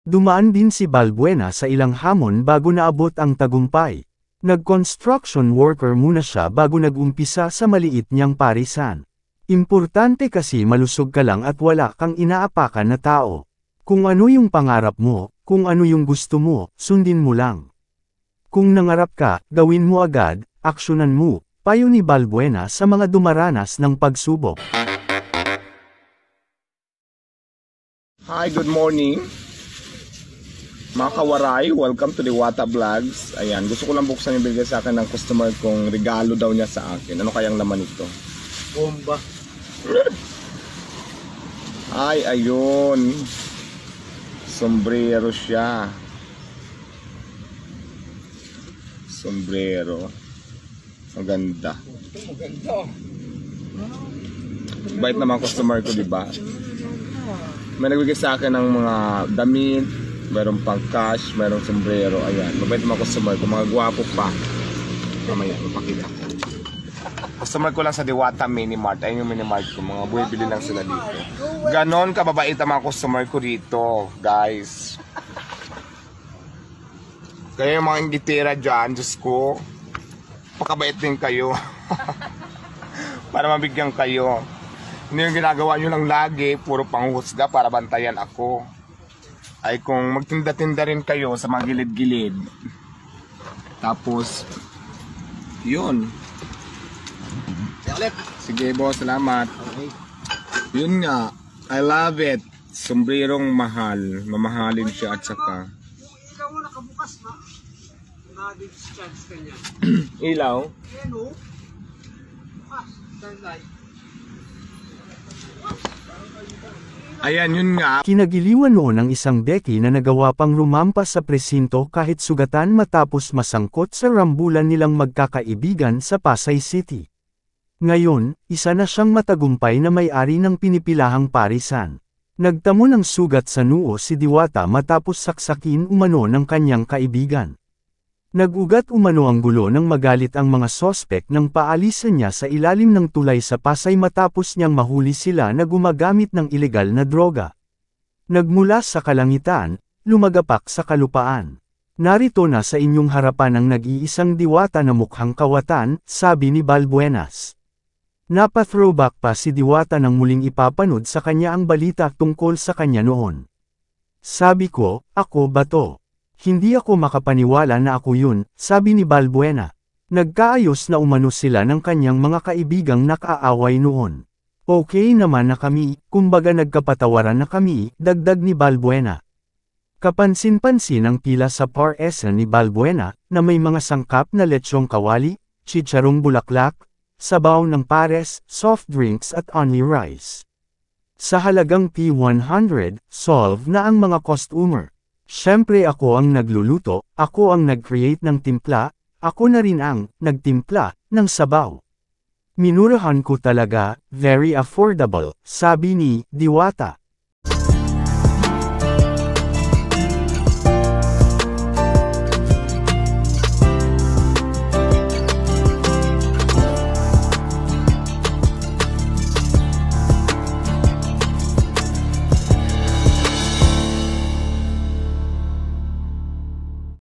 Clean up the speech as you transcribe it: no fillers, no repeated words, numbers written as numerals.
Dumaan din si Balbuena sa ilang hamon bago naabot ang tagumpay. Nag-construction worker muna siya bago nag-umpisa sa maliit niyang parisan. Importante kasi malusog ka lang at wala kang inaapakan na tao. Kung ano yung pangarap mo, kung ano yung gusto mo, sundin mo lang. Kung nangarap ka, gawin mo agad, aksyonan mo, payo ni Balbuena sa mga dumaranas ng pagsubok. Hi, good morning. Mga kawaray, welcome to Diwata Vlogs. Ayan, gusto ko lang buksan yung bigay sa akin ng customer kong regalo daw niya sa akin. Ano kayang laman ito? Bomba. Ay, ayun. Sombrero siya. Sombrero. Maganda. Maganda. Bait naman customer ko, diba? May nagbigay sa akin ng mga damit, mayroong pang cash, mayroong sombrero. Ayan, mabait naman customer ko, mga gwapo pa. Mamaya, mapakita ko. Customer ko lang sa Diwata Mini Mart. Ayun yung Mini Mart ko, mga buwibili lang sila dito. Ganon kababait ang mga customer ko dito, guys. Kaya yung mga ingitira dyan, Diyos ko, pakabait din kayo. Para mabigyan kayo. Hindi yung ginagawa nyo lang lagi, puro panghuhusga para bantayan ako. Ay kung magtinda-tinda rin kayo sa mga gilid-gilid. Tapos, yun. Sige boss, salamat. Yun nga, I love it. Sombrerong mahal. Mamahalin siya at saka. Ikaw mo nakabukas na. Na-discharge ka niya. Ilaw? Ayan o. Bukas. Turn light. Ayan, yun nga. Kinagiliwan noon ang isang deki na nagawa pang rumampas sa presinto kahit sugatan matapos masangkot sa rambulan nilang magkakaibigan sa Pasay City. Ngayon, isa na siyang matagumpay na may-ari ng pinipilahang parisan. Nagtamo ng sugat sa noo si Diwata matapos saksakin umano ng kanyang kaibigan. Nag-ugat umano ang gulo nang magalit ang mga sospek nang paalisan niya sa ilalim ng tulay sa Pasay matapos niyang mahuli sila na gumagamit ng ilegal na droga. Nagmula sa kalangitan, lumagapak sa kalupaan. Narito na sa inyong harapan ang nag-iisang diwata na mukhang kawatan, sabi ni Balbuenas. Napa-throwback pa si Diwata nang muling ipapanood sa kanya ang balita tungkol sa kanya noon. Sabi ko, ako ba to? Hindi ako makapaniwala na ako yun, sabi ni Balbuena. Nagkaayos na umano sila ng kanyang mga kaibigang nakaaway noon. Okay naman na kami, kumbaga nagkapatawaran na kami, dagdag ni Balbuena. Kapansin-pansin ang pila sa par-esa ni Balbuena, na may mga sangkap na lechong kawali, chicharong bulaklak, sabaw ng pares, soft drinks at only rice. Sa halagang P100, solve na ang mga customer. Siyempre ako ang nagluluto, ako ang nag-create ng timpla, ako na rin ang nagtimpla ng sabaw. Minurahan ko talaga, very affordable, sabi ni Diwata.